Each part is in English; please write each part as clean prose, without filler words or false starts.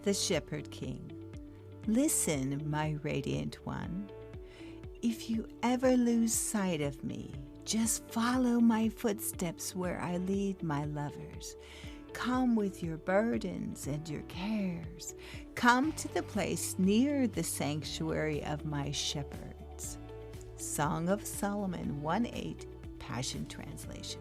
the Shepherd King. Listen, my radiant one. If you ever lose sight of me, just follow my footsteps where I lead my lovers. Come with your burdens and your cares. Come to the place near the sanctuary of my shepherds. Song of Solomon 1:8, Passion Translation.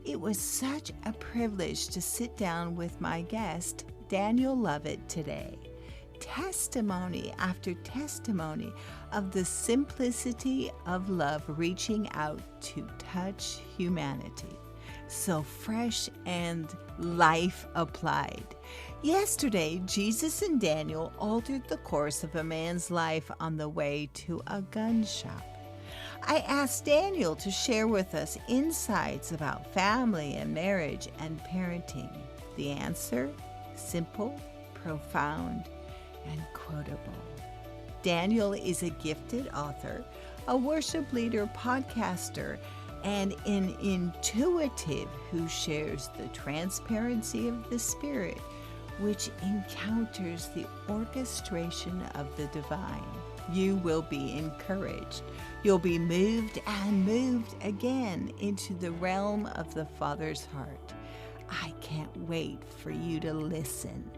It was such a privilege to sit down with my guest, Daniel Lovett, today. Testimony after testimony of the simplicity of love reaching out to touch humanity. So fresh and life applied. Yesterday, Jesus and Daniel altered the course of a man's life on the way to a gun shop. I asked Daniel to share with us insights about family and marriage and parenting. The answer? Simple, profound, and quotable. Daniel is a gifted author, a worship leader, podcaster, and an intuitive who shares the transparency of the Spirit, which encounters the orchestration of the divine. You will be encouraged. You'll be moved and moved again into the realm of the Father's heart. I can't wait for you to listen.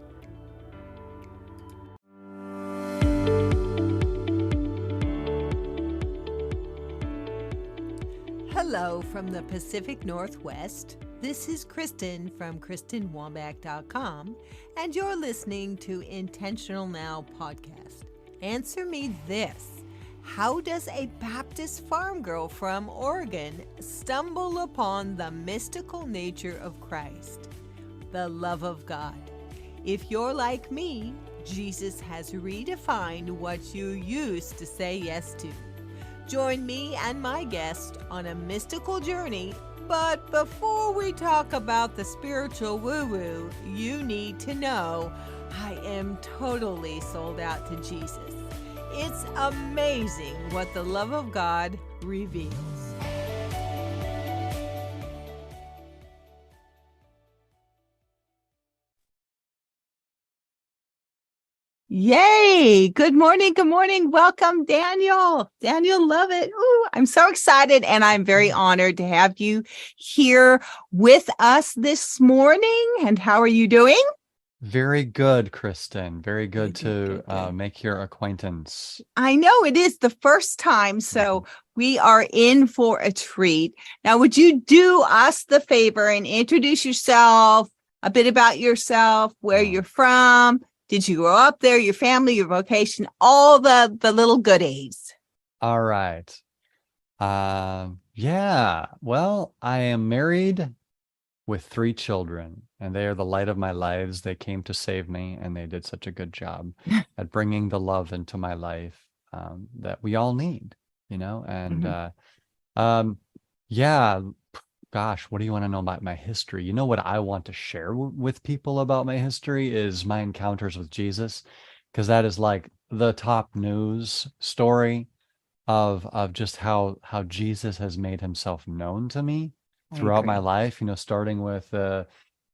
Hello from the Pacific Northwest. This is Kristen from KristenWambach.com, and you're listening to Intentional Now podcast. Answer me this. How does a Baptist farm girl from Oregon stumble upon the mystical nature of Christ, the love of God? If you're like me, Jesus has redefined what you used to say yes to. Join me and my guest on a mystical journey, but before we talk about the spiritual woo-woo, you need to know I am totally sold out to Jesus. It's amazing what the love of God reveals. Yay! Good morning. Good morning. Welcome, Daniel. Daniel Lovett. Ooh, I'm so excited, and I'm very honored to have you here with us this morning. And how are you doing? Very good, Kristen. Very good to make your acquaintance. I know it is the first time, so we are in for a treat. Now, would you do us the favor and introduce yourself, a bit about yourself, where you're from? Did you grow up there, your family, your vocation, all the little goodies? All right. Yeah. Well, I am married with 3 children, and they are the light of my lives. They came to save me, and they did such a good job at bringing the love into my life that we all need, you know? And yeah, gosh, what do you want to know about my history? You know what I want to share with people about my history is my encounters with Jesus, because that is like the top news story of just how Jesus has made himself known to me throughout my life, you know, starting with the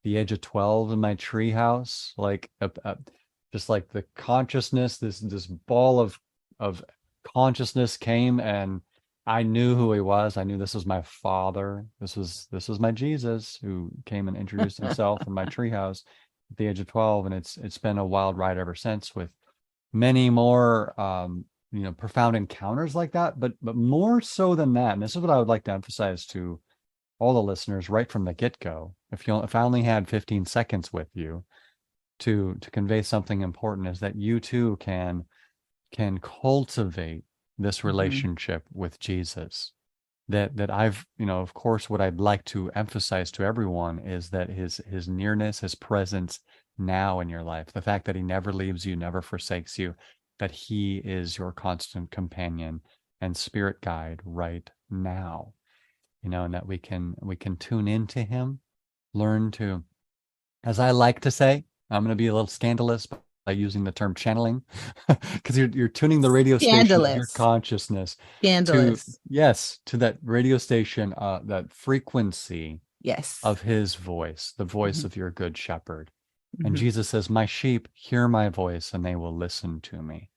age of 12 in my treehouse, like just like the consciousness, this ball of consciousness came, and I knew who he was. I knew this was my father. This was my Jesus who came and introduced himself in my treehouse at the age of 12, and it's been a wild ride ever since, with many more profound encounters like that, but more so than that. And this is what I would like to emphasize to all the listeners right from the get-go. If I only had 15 seconds with you to convey something important, is that you too can cultivate this relationship with Jesus. That I've, of course, what I'd like to emphasize to everyone is that his nearness, his presence now in your life, the fact that he never leaves you, never forsakes you, that he is your constant companion and spirit guide right now, and that we can tune into him, learn to, as I like to say, I'm going to be a little scandalous by using the term channeling, because you're tuning the radio station of your consciousness to that radio station, that frequency of his voice, the voice of your good shepherd. And Mm-hmm. Jesus says, my sheep hear my voice and they will listen to me.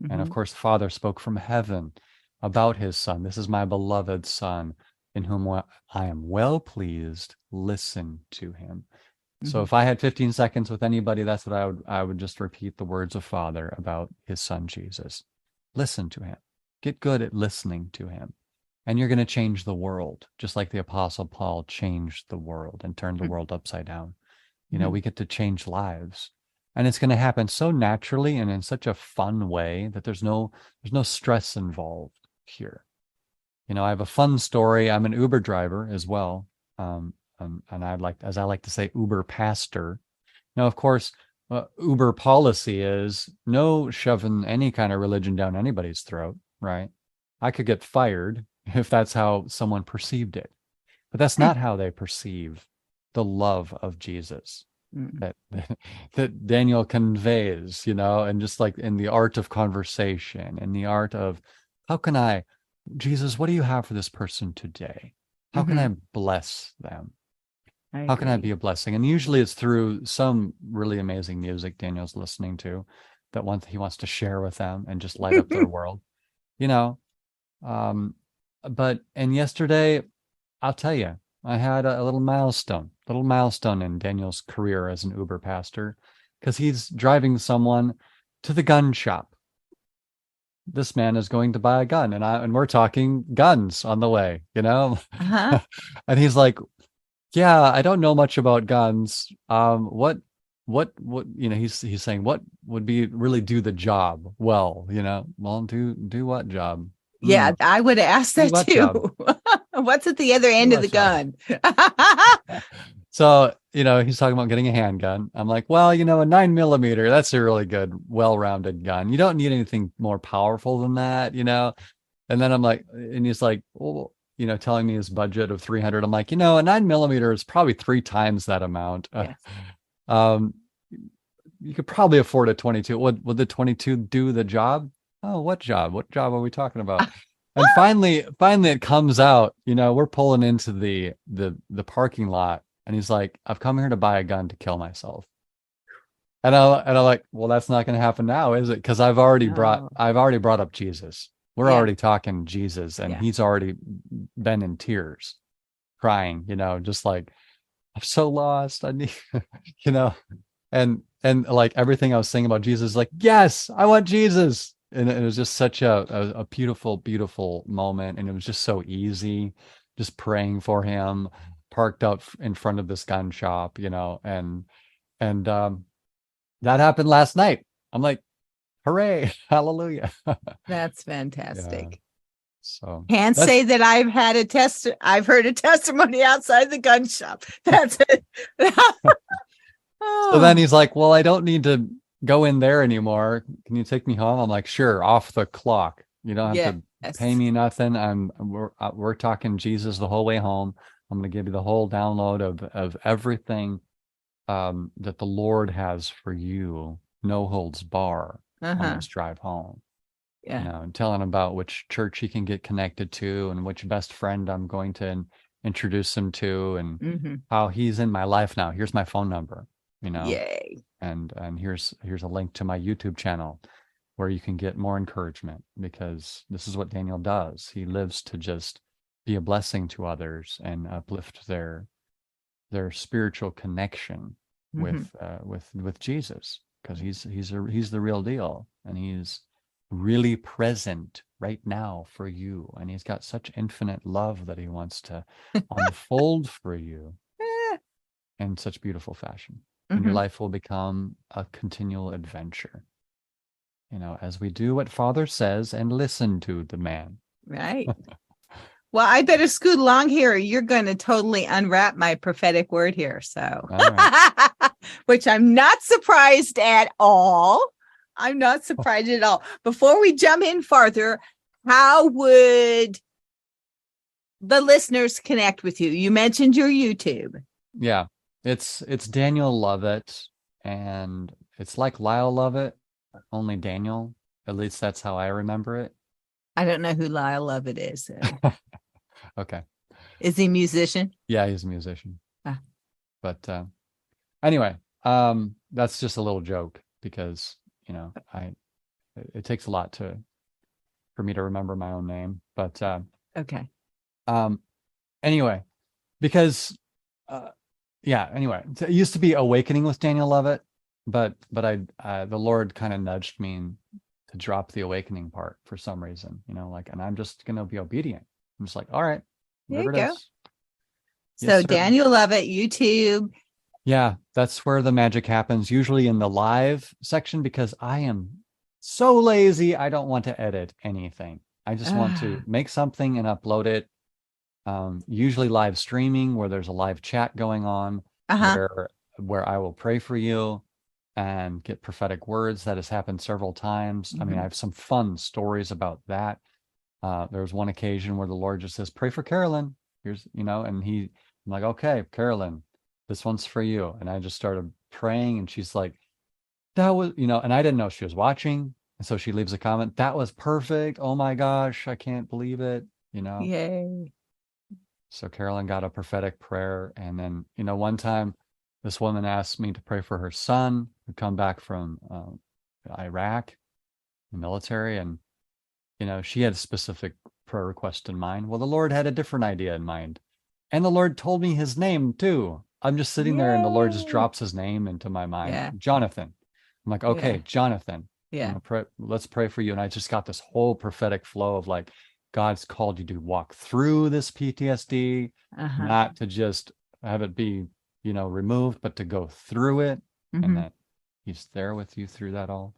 And of course, the Father spoke from heaven about his Son. This is my beloved Son, in whom I am well pleased. Listen to him. So if I had 15 seconds with anybody, that's what I would just repeat the words of Father about his Son, Jesus. Listen to him. Get good at listening to him. And you're going to change the world, just like the Apostle Paul changed the world and turned the world upside down. You know, we get to change lives. And it's going to happen so naturally and in such a fun way that there's no stress involved here. You know, I have a fun story. I'm an Uber driver as well. And I like to say, Uber pastor. Now, of course, Uber policy is no shoving any kind of religion down anybody's throat, right? I could get fired if that's how someone perceived it. But that's not how they perceive the love of Jesus that that Daniel conveys, you know, and just like in the art of conversation, in the art of Jesus, what do you have for this person today? How can I bless them? How can I be a blessing? And usually it's through some really amazing music Daniel's listening to that he wants to share with them and just light up their world, you know. And yesterday, I'll tell you, I had a little milestone in Daniel's career as an Uber pastor, because he's driving someone to the gun shop. This man is going to buy a gun, and we're talking guns on the way, you know. And he's like, yeah, I don't know much about guns. What, you know, he's saying, what would be really do the job well, you know? Well, do what job? Yeah, I would ask that too. What's at the other end of the gun? So, you know, he's talking about getting a handgun. I'm like, well, you know, a 9mm, that's a really good, well-rounded gun. You don't need anything more powerful than that, you know? And then I'm like, and he's like, well, you know, telling me his budget of 300. I'm like, you know, a 9mm is probably 3 times that amount. Yes. You could probably afford a 22. Would the 22 do the job? Oh, what job? What job are we talking about? And finally it comes out, you know, we're pulling into the parking lot, and he's like, I've come here to buy a gun to kill myself. And I'm like, well, that's not going to happen now, is it? Because I've already brought up Jesus. We're already talking Jesus, and he's already been in tears, crying, you know, just like, I'm so lost. I need, you know, and like everything I was saying about Jesus, like, yes, I want Jesus. And it was just such a beautiful, beautiful moment. And it was just so easy, just praying for him, parked up in front of this gun shop, you know, and that happened last night. I'm like, hooray, hallelujah. That's fantastic. Yeah. So can't say that I've heard a testimony outside the gun shop. That's it. So then he's like, well, I don't need to go in there anymore. Can you take me home? I'm like, sure, off the clock. You don't have to pay me nothing. We're talking Jesus the whole way home. I'm going to give you the whole download of everything that the Lord has for you, no holds bar on this drive home. Yeah. You know, and telling him about which church he can get connected to and which best friend I'm going to introduce him to, and how he's in my life now. Here's my phone number, you know. Yay. And here's a link to my YouTube channel where you can get more encouragement, because this is what Daniel does. He lives to just be a blessing to others and uplift their spiritual connection with Jesus, because he's the real deal, and he's really present right now for you, and he's got such infinite love that he wants to unfold for you in such beautiful fashion. And your life will become a continual adventure, you know, as we do what Father says and listen to the man. Right. Well, I better scoot along here. You're going to totally unwrap my prophetic word here. So, right. Which I'm not surprised at all. I'm not surprised at all. Before we jump in farther, how would the listeners connect with you? You mentioned your YouTube. Yeah. It's Daniel Lovett, and it's like Lyle Lovett, only Daniel. At least that's how I remember it. I don't know who Lyle Lovett is. Okay. Is he a musician? Yeah, he's a musician. But anyway, that's just a little joke because, it takes a lot for me to remember my own name. But Okay. um, anyway, because yeah, anyway, it used to be Awakening with Daniel Lovett, but the Lord kind of nudged me to drop the awakening part for some reason, and I'm just gonna be obedient. I'm just like, all right, There you whatever it go. is. Yes, So sir. Daniel Lovett, YouTube. Yeah, that's where the magic happens, usually in the live section, because I am so lazy. I don't want to edit anything. I just want to make something and upload it. Usually live streaming where there's a live chat going on, Uh-huh. where I will pray for you and get prophetic words. That has happened several times. I mean, I Mhm. have some fun stories about that. There was one occasion where the Lord just says, pray for Carolyn. Here's, and I'm like, okay, Carolyn, this one's for you. And I just started praying, and she's like, that was, and I didn't know she was watching. And so she leaves a comment, that was perfect. Oh my gosh, I can't believe it. Yay. So Carolyn got a prophetic prayer. And then, one time this woman asked me to pray for her son who'd come back from Iraq, the military. And, she had a specific prayer request in mind. Well, the Lord had a different idea in mind. And the Lord told me his name too. I'm just sitting there and the Lord just Yay. drops his name into my mind, Yeah. Jonathan. I'm like, Yeah. okay, Jonathan, Yeah. let's pray for you. And I just got this whole prophetic flow of like, God's called you to walk through this PTSD, Uh-huh. not to just have it be, removed, but to go through it. And Mm-hmm. that he's there with you through that all.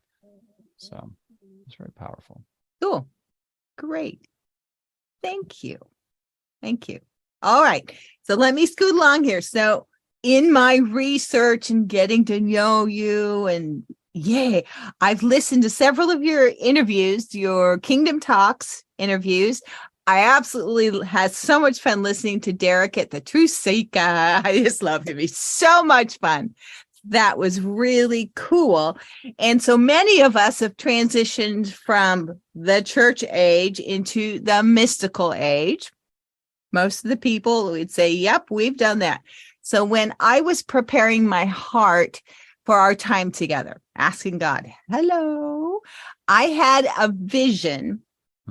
So it's very powerful. Cool. Great. Thank you. Thank you. All right. So let me scoot along here. So in my research and getting to know you, and yay, I've listened to several of your interviews, your Kingdom Talks interviews. I absolutely had so much fun listening to Derek at the Truth Seeker. I just loved it. It was so much fun. That was really cool. And so many of us have transitioned from the church age into the mystical age. Most of the people would say, yep, we've done that. So when I was preparing my heart for our time together, asking God, hello, I had a vision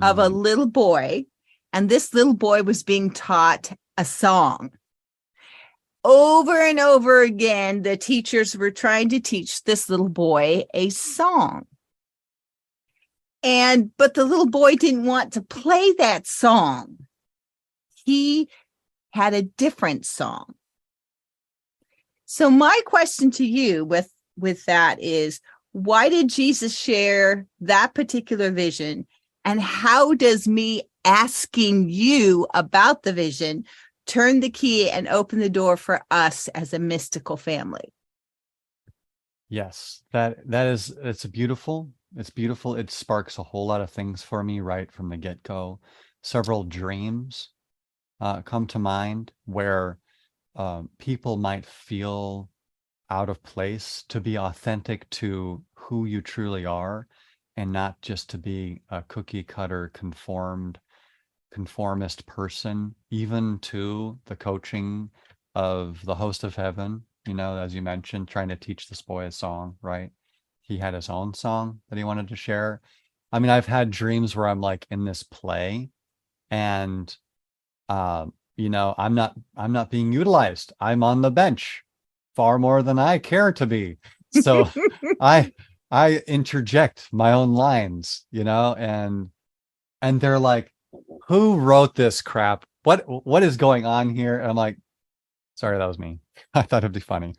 of a little boy, and this little boy was being taught a song. Over and over again, the teachers were trying to teach this little boy a song. But the little boy didn't want to play that song. He had a different song. So my question to you with that is, why did Jesus share that particular vision? And how does me asking you about the vision turn the key and open the door for us as a mystical family? Yes, it's beautiful. It's beautiful. It sparks a whole lot of things for me right from the get-go. Several dreams come to mind where people might feel out of place, to be authentic to who you truly are, and not just to be a cookie cutter conformist person, even to the coaching of the host of heaven, as you mentioned, trying to teach this boy a song, right? He had his own song that he wanted to share. I mean, I've had dreams where I'm like in this play and I'm not being utilized. I'm on the bench far more than I care to be. So I I interject my own lines, and they're like, who wrote this crap? What is going on here? And I'm like, sorry, that was me. I thought it'd be funny.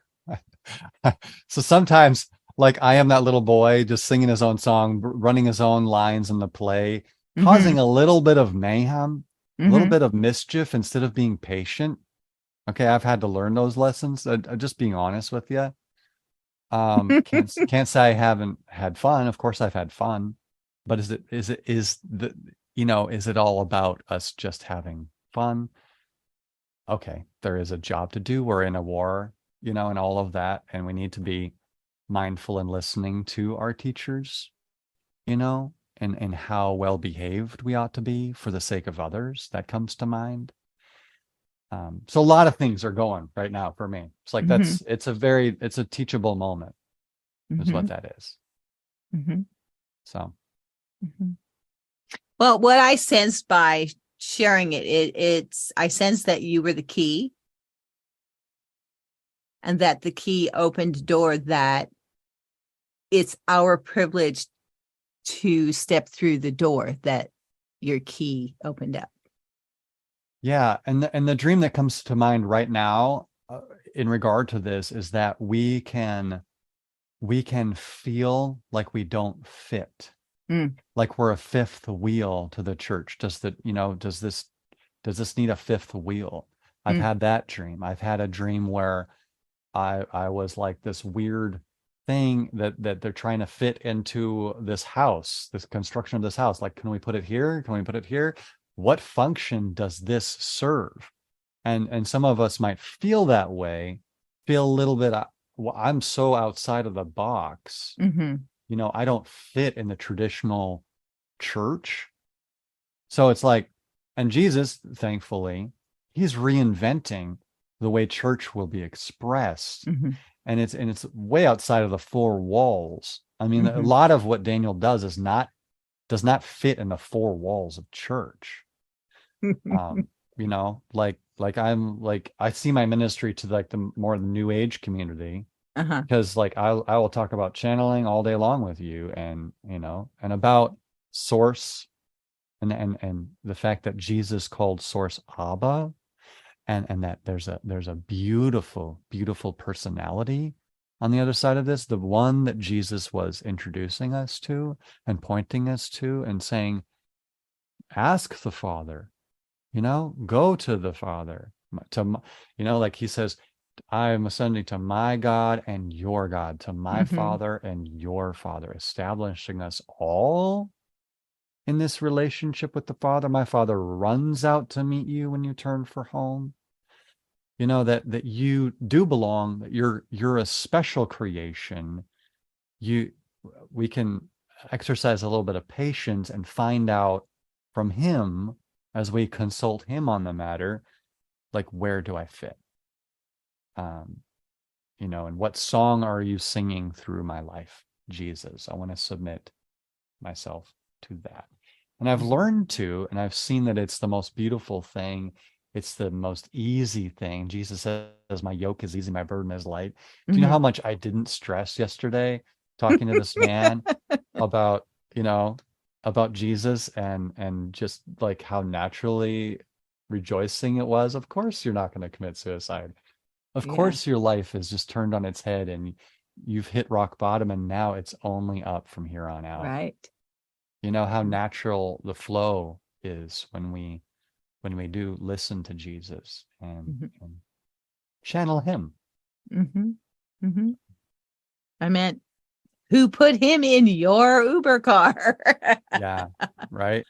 So sometimes like I am that little boy just singing his own song, running his own lines in the play, causing a little bit of mayhem, a little bit of mischief instead of being patient. Okay, I've had to learn those lessons. Just being honest with you. Can't say I haven't had fun. Of course I've had fun, but is it all about us just having fun? Okay, there is a job to do. We're in a war, and all of that, and we need to be mindful and listening to our teachers, and how well behaved we ought to be for the sake of others. That comes to mind. So a lot of things are going right now for me. It's like it's a teachable moment. is what Mm-hmm. that is. Mm-hmm. So Mm-hmm. Well, what I sensed by sharing it's I sensed that you were the key, and that the key opened a door that it's our privilege to step through the door that your key opened up. yeah, and the dream that comes to mind right now in regard to this is that we can feel like we don't fit, Mm, like we're a fifth wheel to the church. Does this need a fifth wheel? I've mm, had that dream. I've had a dream where I was like this weird thing that they're trying to fit into this house, this construction of this house. Like, can we put it here? Can we put it here? What function does this serve? And some of us might feel that way, feel a little bit, well, I'm so outside of the box. mm-hmm, I don't fit in the traditional church. So it's like, and Jesus, thankfully, he's reinventing the way church will be expressed. mm-hmm, And it's way outside of the four walls. I mean, a mm-hmm. lot of what Daniel does not fit in the four walls of church. Um, like I see my ministry to like the more the new age community, Uh-huh. because like I will talk about channeling all day long with you, and and about source, and the fact that Jesus called source Abba, and that there's a beautiful, beautiful personality on the other side of this, the one that Jesus was introducing us to and pointing us to and saying, ask the Father, go to the Father, like he says, I am ascending to my God and your God, to my Mm-hmm. Father and your Father, establishing us all in this relationship with the Father. My Father runs out to meet you when you turn for home. That you do belong, that you're a special creation. You We can exercise a little bit of patience and find out from him, as we consult him on the matter, like, where do I fit? Um, and what song are you singing through my life, Jesus? I want to submit myself to that. And I've learned to, and I've seen that it's the most beautiful thing. It's the most easy thing. Jesus says, my yoke is easy, my burden is light. Do you know Mm-hmm. how much I didn't stress yesterday talking to this man about, about Jesus, and just like how naturally rejoicing it was? Of course, you're not going to commit suicide. Of Yeah. course, your life is just turned on its head and you've hit rock bottom, and now it's only up from here on out. Right. You know how natural the flow is when we do listen to Jesus Mm-hmm. and channel him. Mm-hmm. Mm-hmm. I meant, who put him in your Uber car? Yeah, right.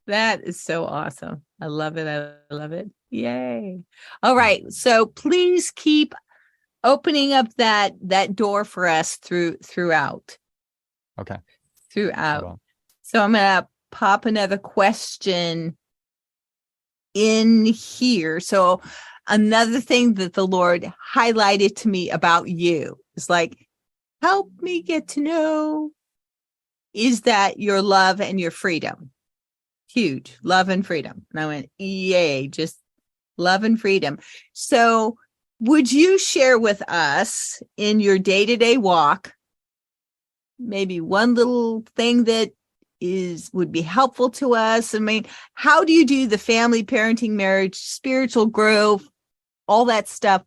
That is so awesome. I love it. I love it. Yay. All right. So please keep opening up that door for us Okay, I throughout. will. So I'm gonna pop another question in here. So another thing that the Lord highlighted to me about you is like, help me get to know, is that your love and your freedom. Huge love and freedom. And I went, yay, just love and freedom. So would you share with us in your day-to-day walk, maybe one little thing that would be helpful to us? I mean, how do you do the family, parenting, marriage, spiritual growth, all that stuff?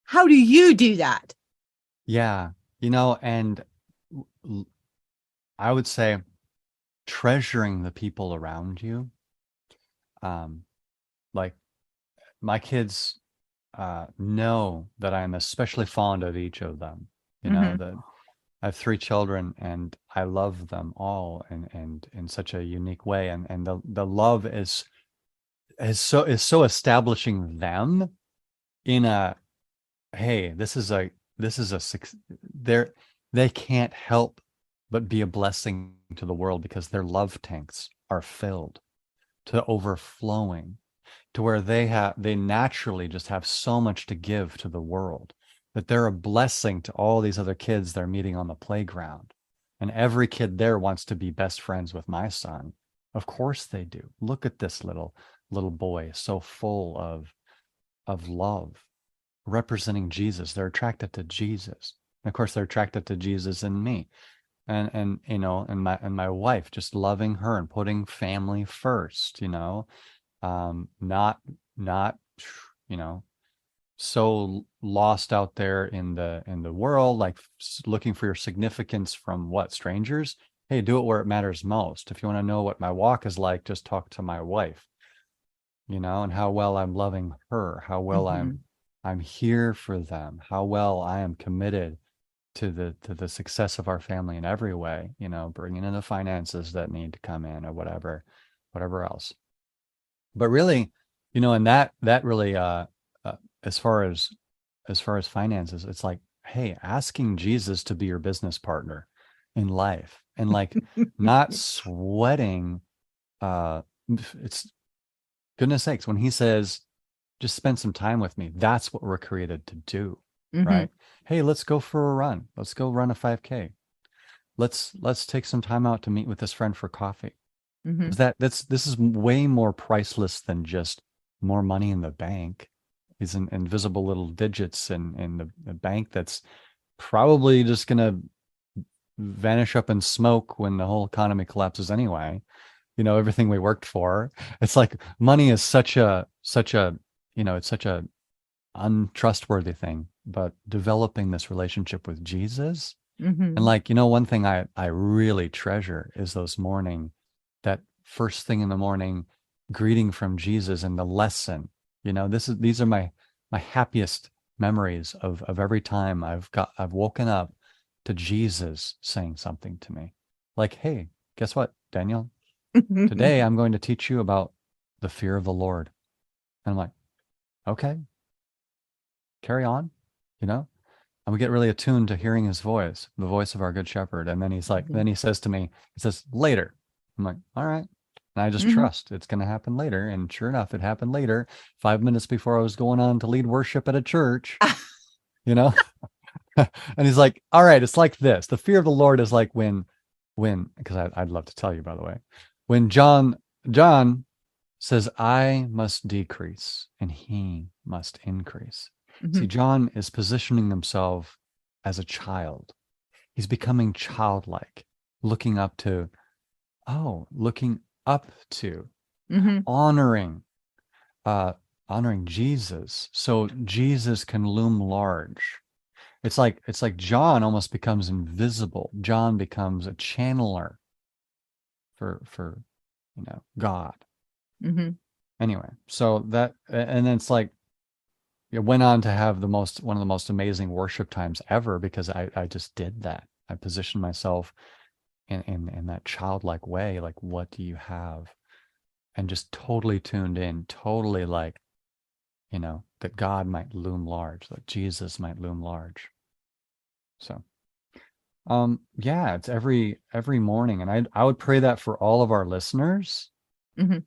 How do you do that? Yeah, and I would say treasuring the people around you. Um, like my kids know that I'm especially fond of each of them. Mm-hmm. That I have three children and I love them all, and in such a unique way. And the love is so establishing them in a, hey, this is a they're they can't help but be a blessing to the world, because their love tanks are filled to overflowing, to where they naturally just have so much to give to the world. that they're a blessing to all these other kids they're meeting on the playground. And every kid there wants to be best friends with my son. Of course they do. Look at this little boy, so full of love, representing Jesus. They're attracted to Jesus. And of course, they're attracted to Jesus in me. And you know, and my wife, just loving her and putting family first, you know, not you know, so lost out there in the world, like looking for your significance from what, strangers. Hey, do it where it matters most. If you want to know what my walk is like, just talk to my wife, you know, and how well I'm loving her, how well I'm here for them, how well I am committed to the success of our family in every way, you know, bringing in the finances that need to come in or whatever else. But really, you know, and that really as far as finances, it's like, hey, asking Jesus to be your business partner in life, and like not sweating, it's, goodness sakes, when he says, just spend some time with me, that's what we're created to do, right? Hey, let's go for a run. Let's go run a 5K. Let's take some time out to meet with this friend for coffee. This is way more priceless than just more money in the bank. These invisible little digits in the bank that's probably just going to vanish up in smoke when the whole economy collapses anyway. You know, everything we worked for. It's like money is such a, you know, it's such a untrustworthy thing. But developing this relationship with Jesus, and like, you know, one thing I really treasure is that first thing in the morning greeting from Jesus and the lesson. You know, these are my happiest memories of every time I've woken up to Jesus saying something to me. Like, hey, guess what, Daniel? Today I'm going to teach you about the fear of the Lord. And I'm like, okay, carry on, you know? And we get really attuned to hearing his voice, the voice of our good shepherd. And then he's like, then he says to me, he says, later. I'm like, all right. And I just trust it's going to happen later. And sure enough, it happened later, 5 minutes before I was going on to lead worship at a church, you know? And he's like, all right, it's like this. The fear of the Lord is like when, because I'd love to tell you, by the way, when John says, I must decrease and he must increase. See, John is positioning himself as a child. He's becoming childlike, looking up to, honoring Jesus, so Jesus can loom large. It's like John almost becomes invisible. John becomes a channeler for you know, God. Anyway, so that, and then it's like, it went on to have one of the most amazing worship times ever, because I just did that. I positioned myself in that childlike way, like, what do you have? And just totally tuned in, totally like, you know, that God might loom large, that Jesus might loom large. So, yeah, it's every morning. And I would pray that for all of our listeners,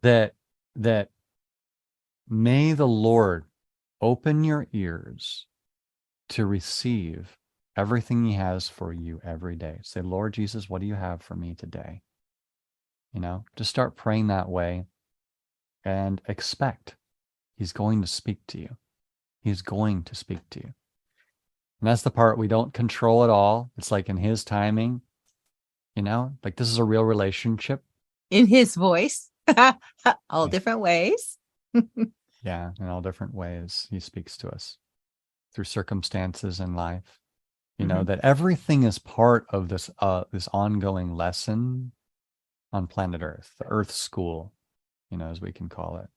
that may the Lord open your ears to receive everything he has for you every day. Say, Lord Jesus, what do you have for me today? You know, just start praying that way and expect he's going to speak to you. He's going to speak to you. And that's the part we don't control at all. It's like in his timing, you know, like this is a real relationship. In his voice, all different ways. Yeah, in all different ways, he speaks to us through circumstances in life. You know, that everything is part of this ongoing lesson on planet Earth, the Earth School, you know, as we can call it.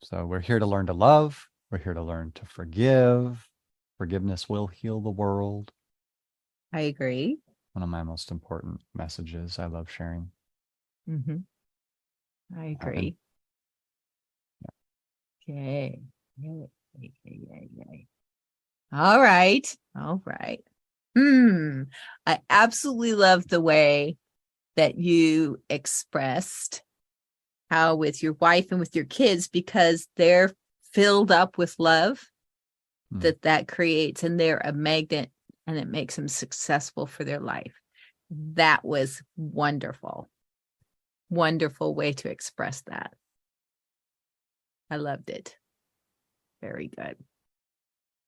So we're here to learn to love. We're here to learn to forgive. Forgiveness will heal the world. I agree. One of my most important messages I love sharing. I agree. Okay. All right. I absolutely love the way that you expressed how with your wife and with your kids, because they're filled up with love Mm. that creates, and they're a magnet, and it makes them successful for their life. That was wonderful. Wonderful way to express that. I loved it. Very good.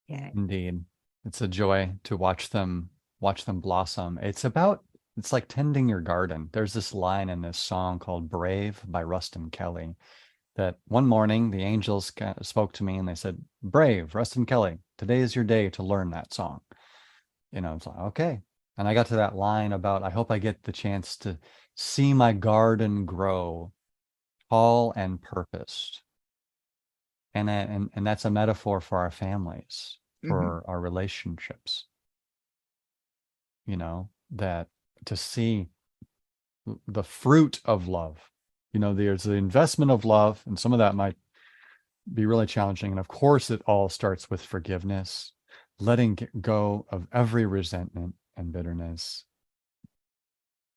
Yeah. Indeed. It's a joy to watch them blossom. It's like tending your garden. There's this line in this song called Brave by Rustin Kelly that one morning the angels spoke to me and they said, Brave, Rustin Kelly, today is your day to learn that song. It's like, okay. And I got to that line about, I hope I get the chance to see my garden grow tall and purposed. And that's a metaphor for our families, for our relationships, that to see the fruit of love. There's the investment of love, and some of that might be really challenging. And of course, it all starts with forgiveness, letting go of every resentment and bitterness,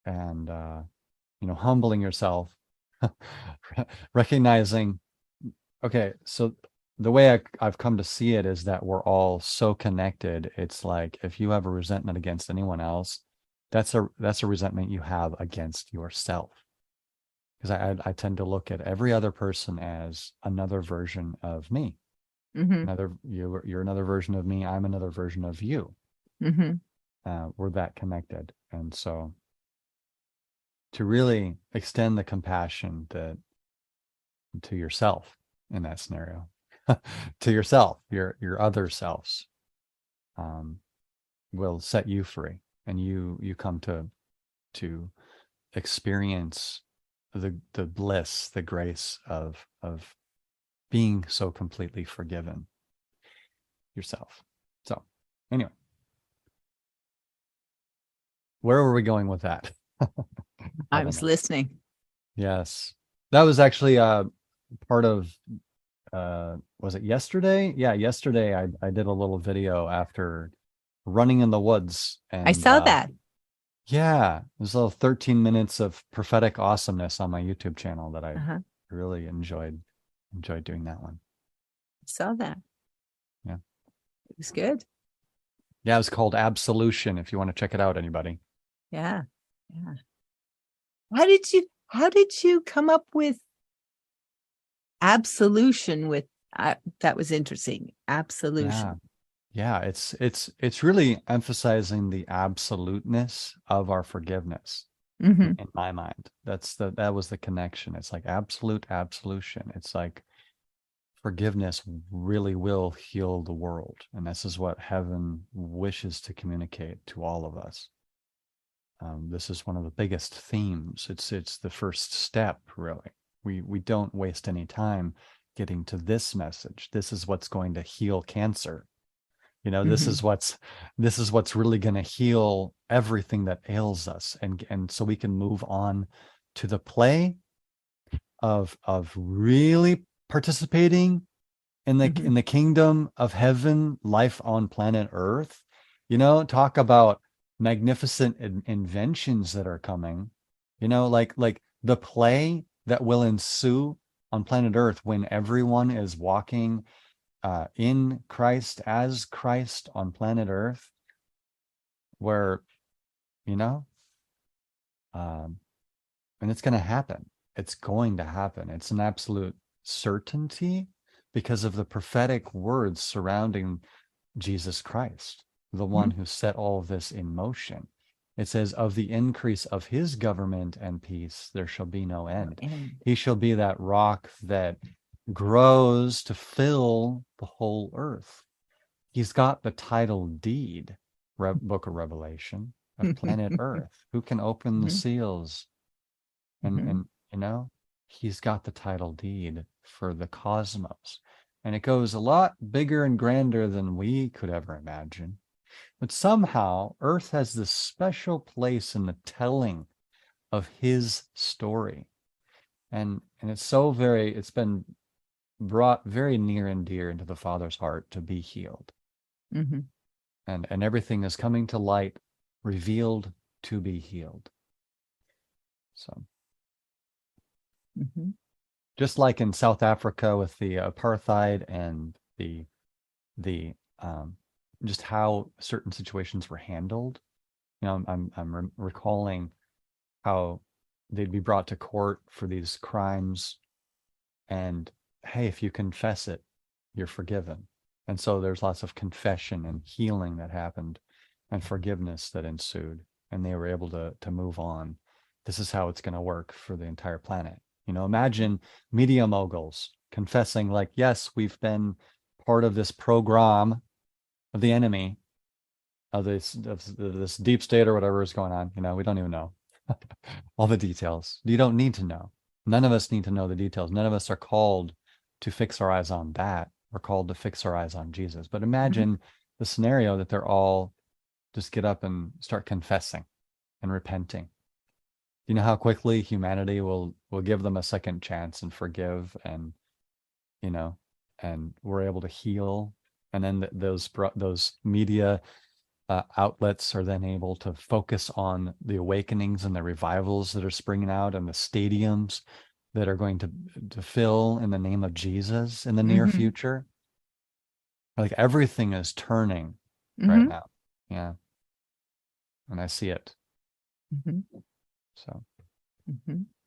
and humbling yourself, recognizing, okay, so the way I've come to see it is that we're all so connected. It's like if you have a resentment against anyone else, that's a resentment you have against yourself. Because I tend to look at every other person as another version of me. You're another version of me. I'm another version of you. We're that connected, and so to really extend the compassion to yourself in that scenario, to yourself, your other selves, will set you free, and you come to experience the bliss, the grace of being so completely forgiven yourself. So anyway, where were we going with that? I was listening. Yes, that was actually part of was it yesterday? Yeah, yesterday I did a little video after running in the woods, and I saw that. Yeah, there's a little 13 minutes of prophetic awesomeness on my YouTube channel that I really enjoyed doing that one. I saw that. Yeah. It was good. Yeah, it was called Absolution, if you want to check it out, anybody. Yeah. Yeah. How did you come up with absolution with that was interesting. Absolution. Yeah, it's really emphasizing the absoluteness of our forgiveness. In my mind, that was the connection. It's like absolute absolution. It's like forgiveness really will heal the world, and this is what heaven wishes to communicate to all of us. This is one of the biggest themes. It's the first step, really. We don't waste any time getting to this message. This is what's going to heal cancer. This is what's really going to heal everything that ails us, and so we can move on to the play of really participating in the kingdom of heaven, life on planet Earth. Talk about magnificent inventions that are coming. Like the play that will ensue on planet Earth when everyone is walking in Christ as Christ on planet Earth, where and it's going to happen. It's going to happen. It's an absolute certainty because of the prophetic words surrounding Jesus Christ, the one who set all of this in motion. It says, of the increase of his government and peace, there shall be no end. He shall be that rock that grows to fill the whole earth. He's got the title deed, book of Revelation, of planet Earth. Who can open the seals? And he's got the title deed for the cosmos. And it goes a lot bigger and grander than we could ever imagine. But somehow Earth has this special place in the telling of his story. And it's been brought very near and dear into the Father's heart to be healed. And everything is coming to light, revealed to be healed. So just like in South Africa with the apartheid and the just how certain situations were handled. I'm recalling how they'd be brought to court for these crimes, and hey, if you confess it, you're forgiven. And so there's lots of confession and healing that happened and forgiveness that ensued, and they were able to move on. This is how it's going to work for the entire planet. Imagine media moguls confessing, like, yes, we've been part of this program of the enemy, of this deep state or whatever is going on. We don't even know all the details. You don't need to know. None of us need to know the details. None of us are called to fix our eyes on that. We're called to fix our eyes on Jesus. But imagine the scenario that they're all just get up and start confessing and repenting. You know how quickly humanity will give them a second chance and forgive, and and we're able to heal. And then those media outlets are then able to focus on the awakenings and the revivals that are springing out, and the stadiums that are going to fill in the name of Jesus in the near future. Like, everything is turning right now. Yeah. And I see it. So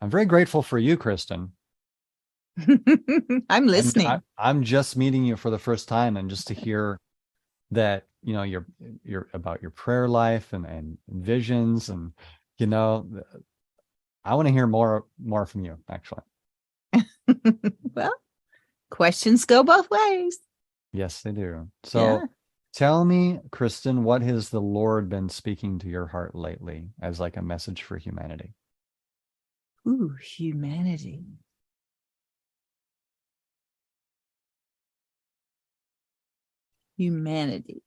I'm very grateful for you, Kristen. I'm listening. I'm just meeting you for the first time, and just to hear that you're about your prayer life and visions, and I want to hear more from you, actually. Well, questions go both ways. Yes, they do. So tell me, Kristen, what has the Lord been speaking to your heart lately as like a message for humanity? Ooh, humanity. Humanity.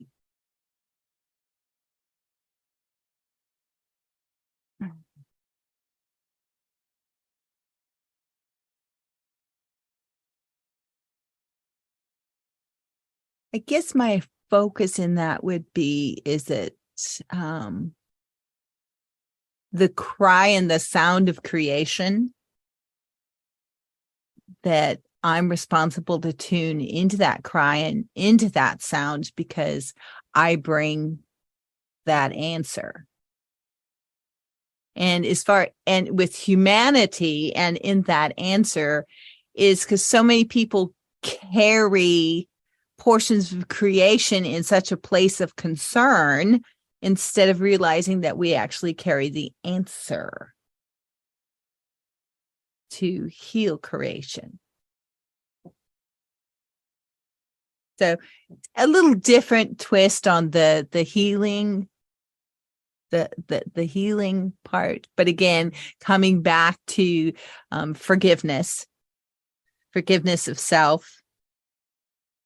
I guess my focus in that would be, is it the cry and the sound of creation, that I'm responsible to tune into that cry and into that sound, because I bring that answer. And with humanity, and in that answer is because so many people carry portions of creation in such a place of concern, instead of realizing that we actually carry the answer to heal creation. So a little different twist on the healing, the healing part. But again, coming back to forgiveness of self,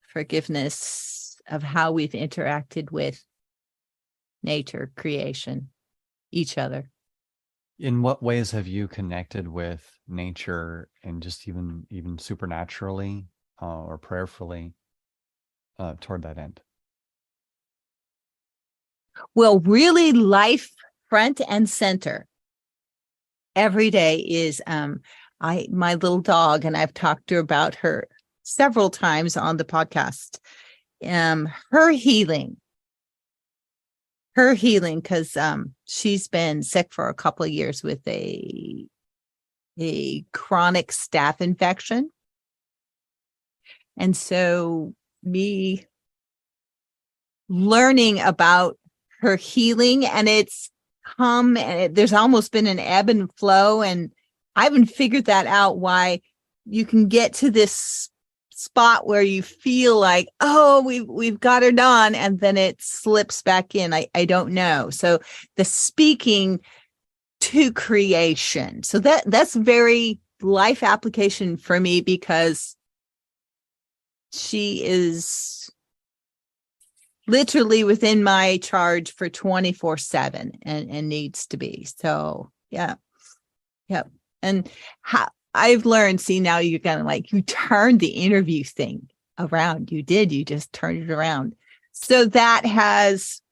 forgiveness of how we've interacted with nature, creation, each other. In what ways have you connected with nature, and just even supernaturally or prayerfully toward that end? Well, really, life front and center every day is my little dog, and I've talked to her about her several times on the podcast. Her healing, because she's been sick for a couple of years with a chronic staph infection. And so me learning about her healing, and it's come, and there's almost been an ebb and flow, and I haven't figured that out, why you can get to this spot where you feel like, oh, we've got her done, and then it slips back in. I don't know. So the speaking to creation, so that's very life application for me, because she is literally within my charge for 24/7 and needs to be. So yeah. And how I've learned, see, now you're kind of you turned the interview thing around. You just turned it around. So that has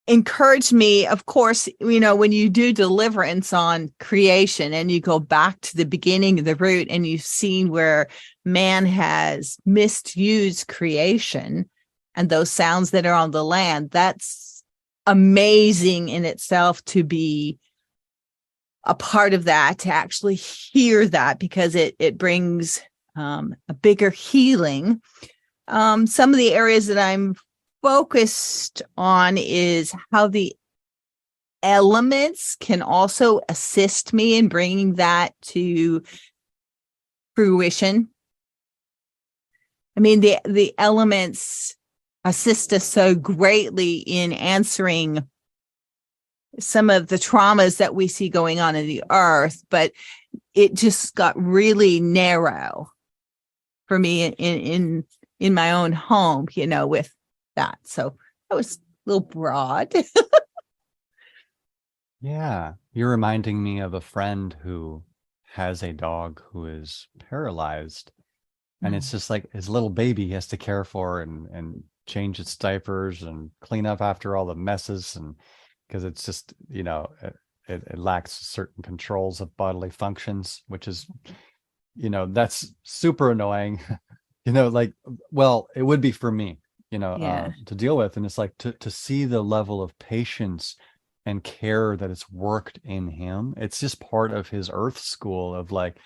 encouraged me, of course, when you do deliverance on creation and you go back to the beginning of the root and you've seen where man has misused creation and those sounds that are on the land, that's amazing in itself to be a part of that, to actually hear that, because it brings a bigger healing. Some of the areas that I'm focused on is how the elements can also assist me in bringing that to fruition. I mean, the elements assist us so greatly in answering some of the traumas that we see going on in the earth, but it just got really narrow for me in my own home, with that. So that was a little broad. Yeah. You're reminding me of a friend who has a dog who is paralyzed. And it's just like his little baby he has to care for and change its diapers and clean up after all the messes. And because it's just, it lacks certain controls of bodily functions, which is, that's super annoying. Well, it would be for me, to deal with. And it's like to see the level of patience and care that it's worked in him. It's just part of his earth school of like,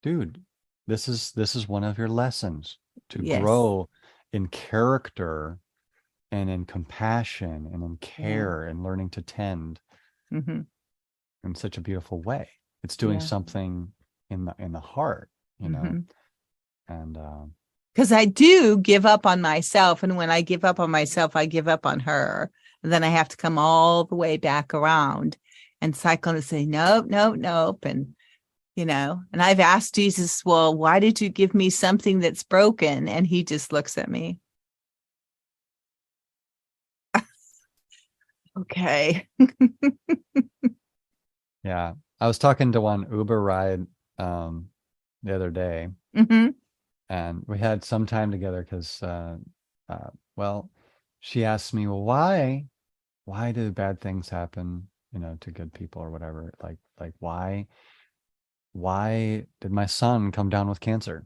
dude, this is one of your lessons to grow in character and in compassion and in care and learning to tend in such a beautiful way. It's doing something in the heart, and because I do give up on myself, and when I give up on myself, I give up on her, and then I have to come all the way back around and cycle and say nope, nope, nope. And and I've asked Jesus, well, why did you give me something that's broken? And he just looks at me. Okay. Yeah. I was talking to one Uber ride the other day, and we had some time together because well, she asked me, well, why do bad things happen, to good people or whatever? Like why did my son come down with cancer?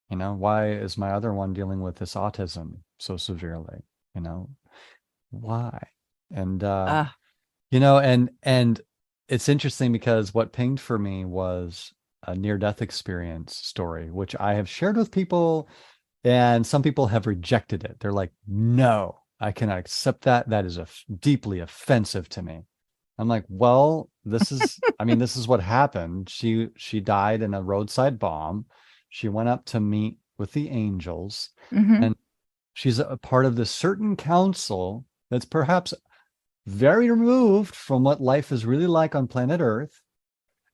Why is my other one dealing with this autism so severely? Why? And and it's interesting because what pinged for me was a near-death experience story, which I have shared with people, and some people have rejected it. They're like, no, I cannot accept that. That is deeply offensive to me. I'm like, well, this is what happened. She died in a roadside bomb. She went up to meet with the angels, and she's a part of this certain council that's perhaps very removed from what life is really like on planet Earth.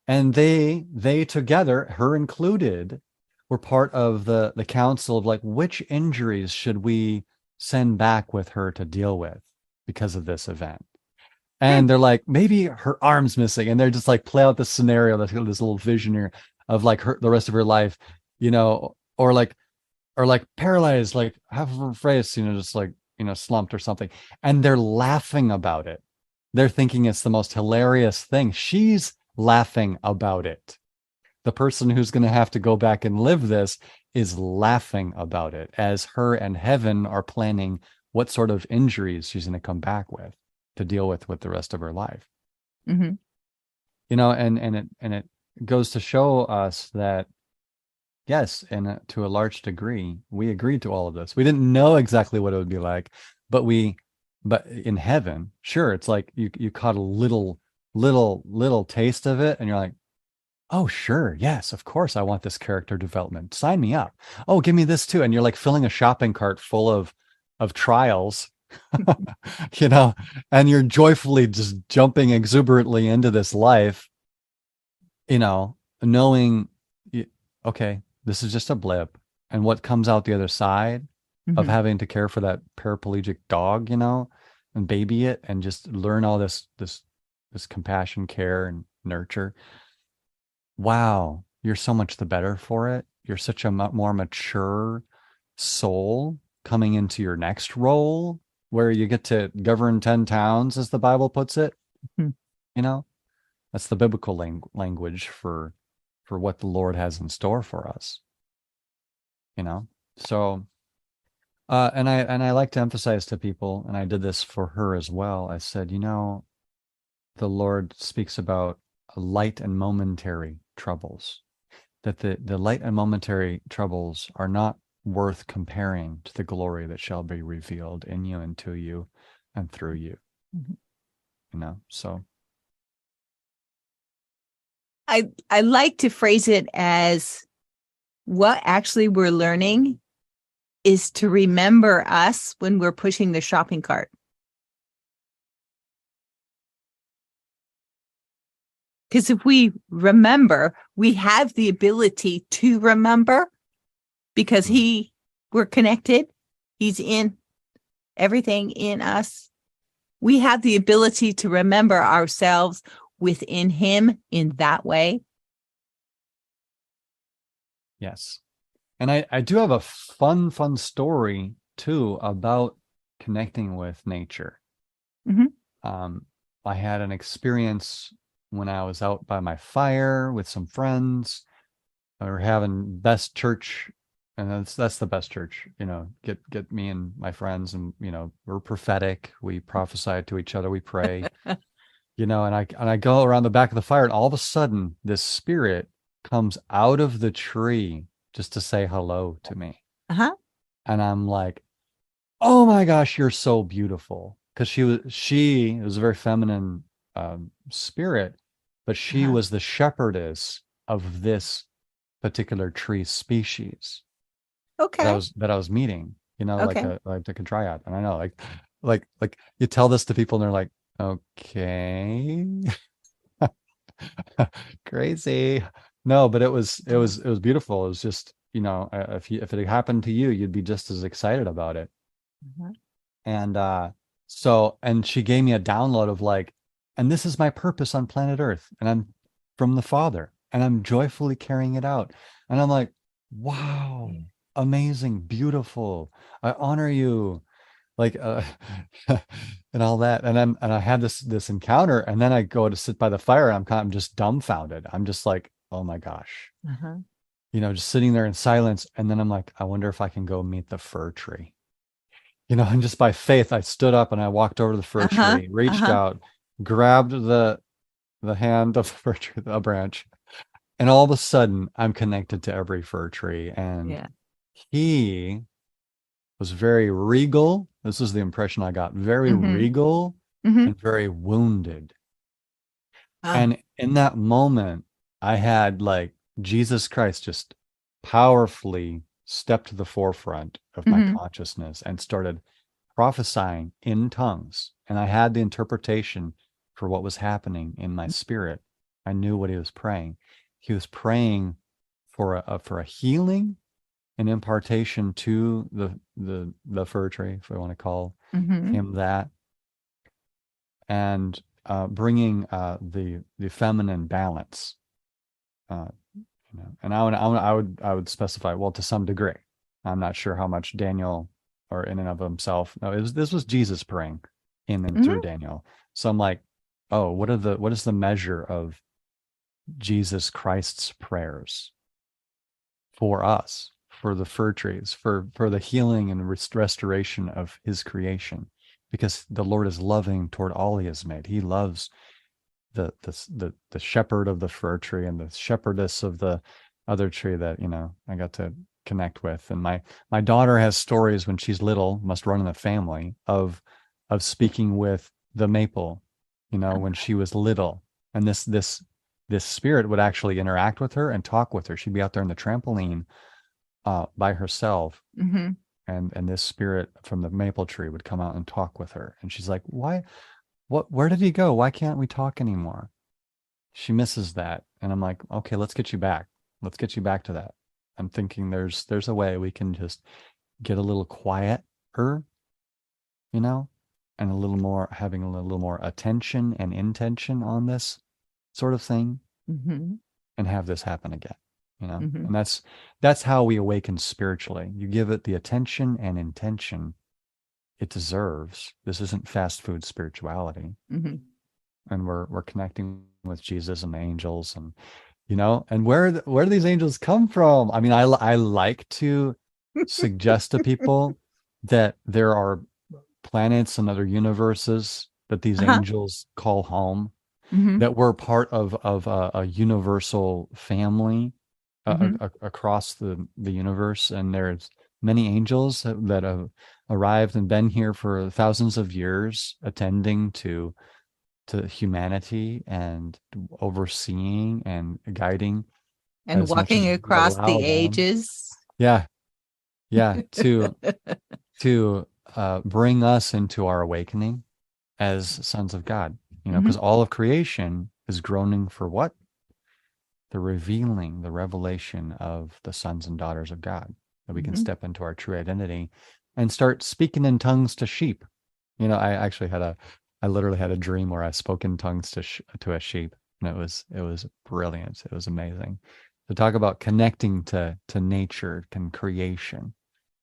And they together, her included, were part of the council of like, which injuries should we send back with her to deal with because of this event? And they're like, maybe her arm's missing. And they're just like, play out the scenario, this little vision here of like the rest of her life, or like paralyzed, like half of her face, just like, slumped or something. And they're laughing about it. They're thinking it's the most hilarious thing. She's laughing about it. The person who's going to have to go back and live this is laughing about it as her and heaven are planning what sort of injuries she's going to come back with to deal with the rest of her life. And it goes to show us that, yes, and to a large degree, we agreed to all of this. We didn't know exactly what it would be like, but in heaven, sure, it's like you caught a little taste of it, and you're like, oh, sure, yes, of course, I want this character development. Sign me up. Oh, give me this too. And you're like filling a shopping cart full of trials, and you're joyfully just jumping exuberantly into this life, knowing, okay, this is just a blip. And what comes out the other side of having to care for that paraplegic dog, and baby it and just learn all this compassion, care, and nurture. Wow, you're so much the better for it. You're such a more mature soul coming into your next role where you get to govern 10 towns, as the Bible puts it. Mhm. You know, that's the biblical language for what the Lord has in store for us. You know, so and I like to emphasize to people, and I did this for her as well. I said, you know, the Lord speaks about light and momentary troubles, that the light and momentary troubles are not worth comparing to the glory that shall be revealed in you and to you and through you. Mhm. You know, so I like to phrase it as what actually we're learning is to remember us when we're pushing the shopping cart. Because if we remember, we have the ability to remember because we're connected. He's in everything in us. We have the ability to remember ourselves within him in that way. yes. And I do have a fun story too about connecting with nature. Mhm. I had an experience when I was out by my fire with some friends. We were having best church, and that's the best church. You know, get me and my friends, and you know, we're prophetic. We prophesy to each other. We pray. You know, and I go around the back of the fire, and all of a sudden, this spirit comes out of the tree just to say hello to me. Uh-huh. And I'm like, oh my gosh, you're so beautiful. Because she was a very feminine spirit, but she Uh-huh. was the shepherdess of this particular tree species Okay. that I was meeting, you know, Okay. like a dryad. And I know, like you tell this to people and they're like, okay. Crazy. No, but it was beautiful. It was just, you know, if it had happened to you, you'd be just as excited about it. Uh-huh. And and she gave me a download of like, and this is my purpose on planet Earth, and I'm from the Father, and I'm joyfully carrying it out. And I'm like, wow, amazing, beautiful. I honor you, like and all that. And I had this encounter, and then I go to sit by the fire, and I'm just dumbfounded. I'm just like, oh my gosh, Uh-huh. you know, just sitting there in silence. And then I'm like, I wonder if I can go meet the fir tree. You know, and just by faith, I stood up and I walked over to the fir Uh-huh. tree, reached Uh-huh. out, grabbed the hand of the fir tree, a branch, and all of a sudden I'm connected to every fir tree. And Yeah. he was very regal. This is the impression I got, very Mm-hmm. regal Mm-hmm. and very wounded. Ah. And in that moment, I had like Jesus Christ just powerfully stepped to the forefront of my Mm-hmm. consciousness and started prophesying in tongues. And I had the interpretation for what was happening in my spirit. I knew what he was praying. He was praying for a healing and impartation to the fir tree, if I want to call Mm-hmm. him that, and bringing the feminine balance. You know, and I would specify, well, to some degree. I'm not sure how much Daniel, or in and of himself. No, this was Jesus praying in and through Mm-hmm. Daniel. So I'm like, oh, what is the measure of Jesus Christ's prayers for us, for the fir trees, for the healing and restoration of his creation? Because the Lord is loving toward all he has made. He loves the shepherd of the fir tree and the shepherdess of the other tree that, you know, I got to connect with. And my daughter has stories when she's little, must run in the family, of speaking with the maple, you know, when she was little. And this spirit would actually interact with her and talk with her. She'd be out there in the trampoline by herself, Mm-hmm. and this spirit from the maple tree would come out and talk with her. And she's like, why, where did he go? Why can't we talk anymore? She misses that. And I'm like, okay, let's get you back. Let's get you back to that. I'm thinking there's a way we can just get a little quieter, you know, and a little more, having a little more attention and intention on this sort of thing, Mm-hmm. and have this happen again, you know. Mm-hmm. And that's how we awaken spiritually. You give it the attention and intention, it deserves. This isn't fast food spirituality. Mm-hmm. And we're connecting with Jesus and the angels, and and where do these angels come from? I mean, I like to suggest to people that there are planets and other universes that these Uh-huh. angels call home, Mm-hmm. that we're part of a universal family Mm-hmm. across the universe, and there's many angels that have arrived and been here for thousands of years, attending to humanity and overseeing and guiding And as much as walking we across allow the them. ages. Yeah, yeah, to bring us into our awakening as sons of God. Mm-hmm. Because all of creation is groaning for what? The revealing, the revelation of the sons and daughters of God, that we can Mm-hmm. step into our true identity and start speaking in tongues to sheep. I literally had a dream where I spoke in tongues to a sheep, and it was brilliant. It was amazing. To talk about connecting to nature and creation,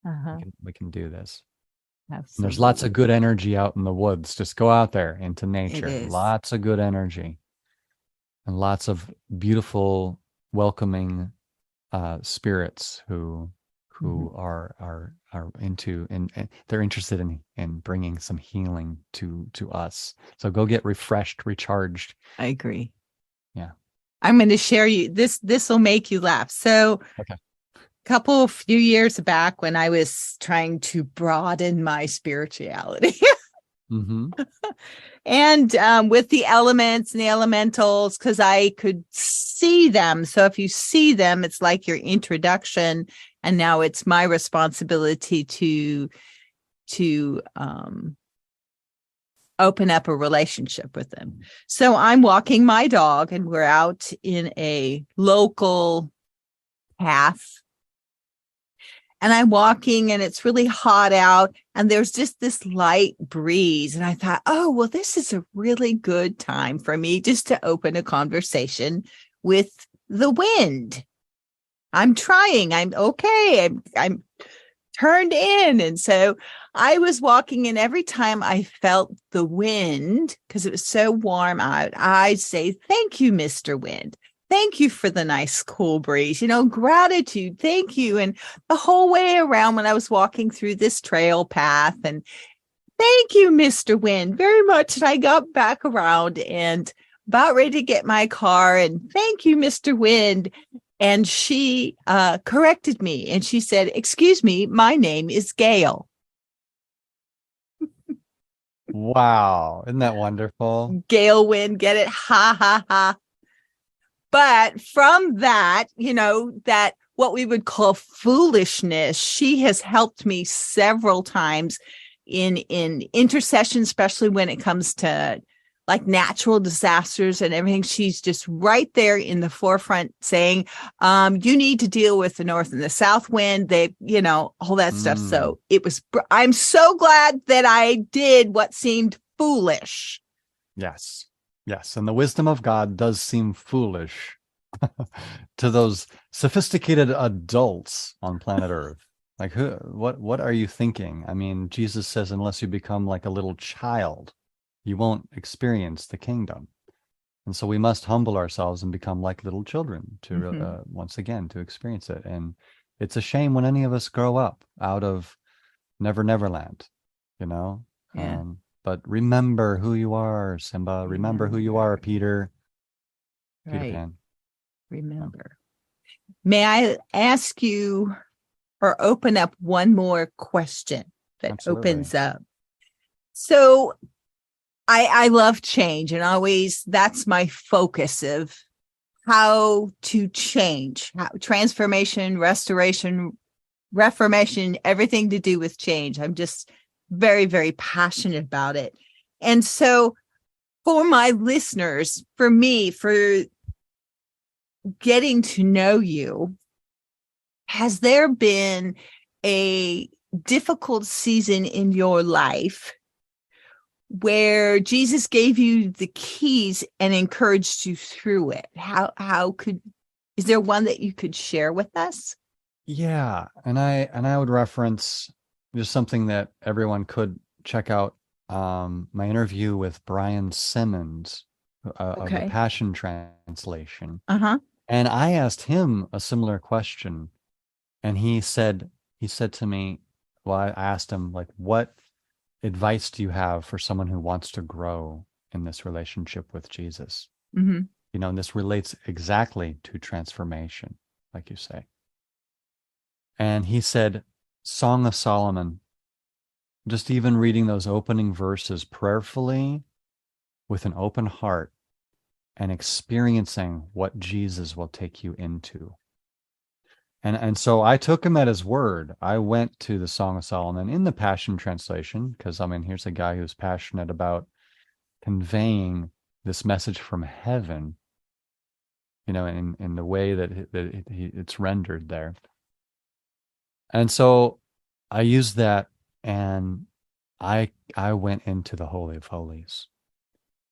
we Uh-huh. can we can do this. And there's lots of Absolutely. good energy out in the woods. Just go out there into It nature. is. Lots of good energy and lots of beautiful, welcoming spirits Mm-hmm. who are into and they're interested in bringing some healing to us. So go get refreshed, recharged. I agree. Yeah. I'm going to share you this. This will make you laugh. So, Okay. few years back, when I was trying to broaden my spirituality, Mm-hmm. and with the elements and the elementals, because I could see them. So if you see them, it's like your introduction, and now it's my responsibility to open up a relationship with them. So I'm walking my dog, and we're out in a local path, and I'm walking, and it's really hot out, and there's just this light breeze. And I thought, oh, well, this is a really good time for me just to open a conversation with the wind. I'm trying. I'm okay. I'm turned in. And so I was walking, and every time I felt the wind, because it was so warm out, I'd say, thank you, Mr. Wind. Thank you for the nice cool breeze, gratitude. Thank you. And the whole way around, when I was walking through this trail path, and thank you, Mr. Wind, very much. And I got back around and about ready to get my car, and thank you, Mr. Wind. And she corrected me, and she said, excuse me, my name is Gail. Wow. Isn't that wonderful? Gail Wind, get it? Ha, ha, ha. But from that, that what we would call foolishness, she has helped me several times in intercession, especially when it comes to like natural disasters and everything. She's just right there in the forefront saying, you need to deal with the north and the south wind. They, all that stuff. Mm. So I'm so glad that I did what seemed foolish. Yes. Yes. And the wisdom of God does seem foolish to those sophisticated adults on planet Earth. Like what are you thinking? I mean, Jesus says, unless you become like a little child, you won't experience the kingdom. And so we must humble ourselves and become like little children to once again to experience it. And it's a shame when any of us grow up out of Never Land, you know. Yeah. But remember who you are, Simba. Remember who you are, Remember. Peter Right. Pan. Remember. May I ask you or open up one more question that Absolutely. opens up? So I love change, and always that's my focus of how to change, how transformation, restoration, reformation, everything to do with change. I'm just very, very passionate about it. And so for my listeners, for me, for getting to know you, has there been a difficult season in your life where Jesus gave you the keys and encouraged you through it? Is there one that you could share with us? Yeah, and I would reference just something that everyone could check out, my interview with Brian Simmons of the Okay. Passion Translation. Uh-huh. And I asked him a similar question. And he said to me, well, I asked him, like, what advice do you have for someone who wants to grow in this relationship with Jesus? Mm-hmm. You know, and this relates exactly to transformation, like you say. And he said, Song of Solomon, just even reading those opening verses prayerfully with an open heart and experiencing what Jesus will take you into. And so I took him at his word. I went to the Song of Solomon in the Passion Translation, because I mean, here's a guy who's passionate about conveying this message from heaven, you know, in the way that it's rendered there. And so I used that, and I went into the Holy of Holies.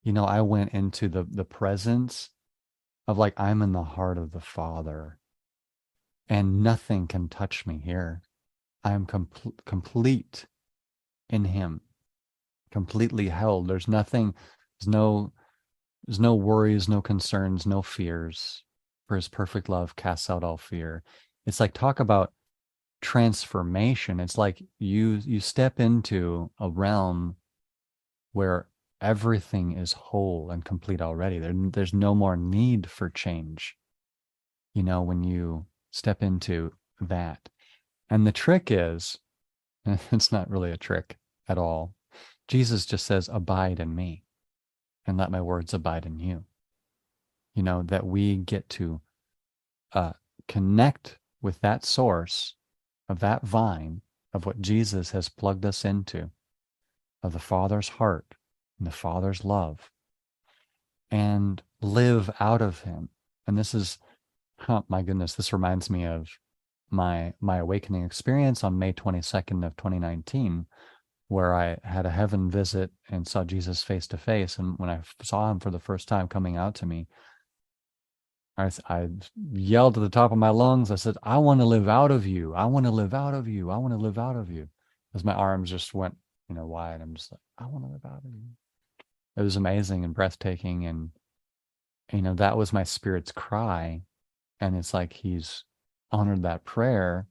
You know, I went into the presence of, like, I'm in the heart of the Father, and nothing can touch me here. I am complete in him, completely held. There's nothing, there's no worries, no concerns, no fears. For his perfect love casts out all fear. It's like, talk about transformation. It's like you step into a realm where everything is whole and complete already. There's no more need for change, you know, when you step into that. And the trick is, it's not really a trick at all. Jesus just says, abide in me and let my words abide in you. You know, that we get to connect with that source of that vine of what Jesus has plugged us into, of the Father's heart and the Father's love, and live out of him. And this is, oh my goodness, this reminds me of my awakening experience on May 22nd of 2019, where I had a heaven visit and saw Jesus face to face. And when I saw him for the first time coming out to me, I yelled at the top of my lungs. I said, I want to live out of you. I want to live out of you. I want to live out of you. As my arms just went, you know, wide. I'm just like, I want to live out of you. It was amazing and breathtaking. And, you know, that was my spirit's cry. And it's like he's honored that prayer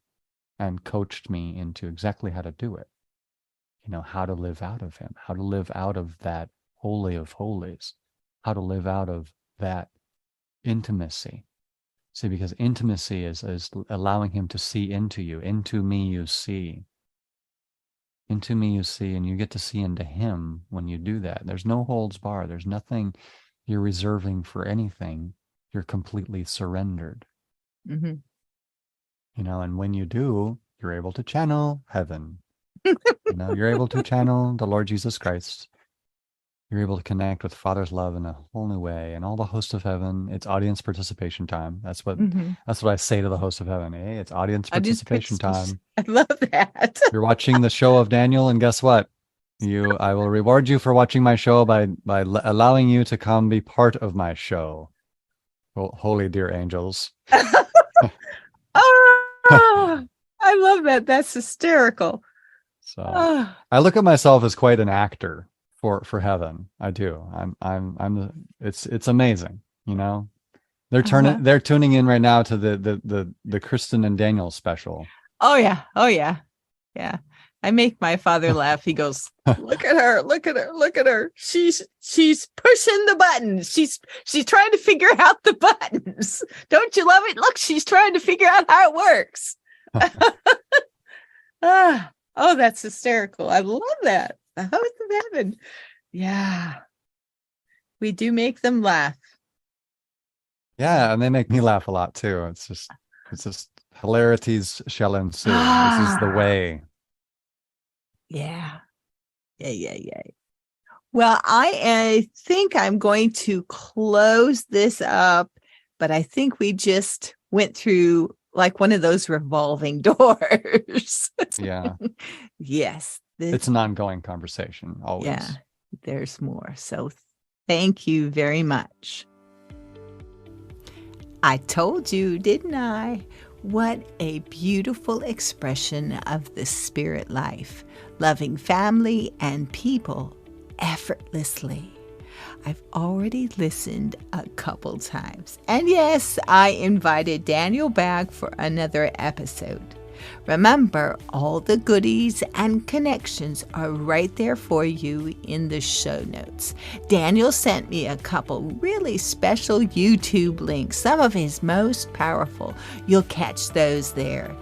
and coached me into exactly how to do it. You know, how to live out of him, how to live out of that holy of holies, how to live out of that intimacy. See, because intimacy is allowing him to see into you. Into me you see. Into me you see, and you get to see into him when you do that. There's no holds bar. There's nothing you're reserving for anything. You're completely surrendered. Mm-hmm. You know, and when you do, you're able to channel heaven. You know, you're able to channel the Lord Jesus Christ. You're able to connect with Father's love in a whole new way, and all the hosts of heaven. It's audience participation time. That's what I say to the host of heaven. Hey, it's audience participation time. I love that. You're watching the show of Daniel, and guess what? I will reward you for watching my show by allowing you to come be part of my show. Well, holy dear angels. Oh, I love that. That's hysterical. So Oh. I look at myself as quite an actor for heaven. I do. It's amazing, you know. They're tuning in right now to the Kristen and Daniel special. Oh yeah. Oh yeah. Yeah. I make my father laugh. He goes, look at her, look at her, look at her. She's pushing the buttons. She's trying to figure out the buttons. Don't you love it? Look, she's trying to figure out how it works. Oh, that's hysterical. I love that. The host of heaven. Yeah. We do make them laugh. Yeah, and they make me laugh a lot too. It's just hilarities shall ensue. This is the way. Yeah. Yeah. Well, I think I'm going to close this up, but I think we just went through like one of those revolving doors. Yeah. Yes. It's an ongoing conversation, always. Yeah, there's more. So thank you very much. I told you, didn't I? What a beautiful expression of the spirit life, loving family and people effortlessly. I've already listened a couple times. And yes, I invited Daniel back for another episode. Remember, all the goodies and connections are right there for you in the show notes. Daniel sent me a couple really special YouTube links, some of his most powerful. You'll catch those there.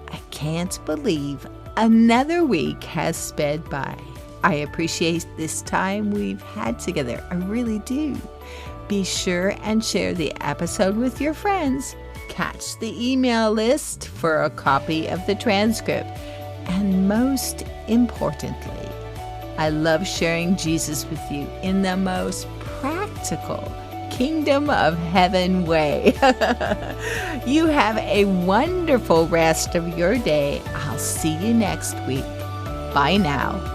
I can't believe another week has sped by. I appreciate this time we've had together. I really do. Be sure and share the episode with your friends. Catch the email list for a copy of the transcript. And most importantly, I love sharing Jesus with you in the most practical kingdom of heaven way. You have a wonderful rest of your day. I'll see you next week. Bye now.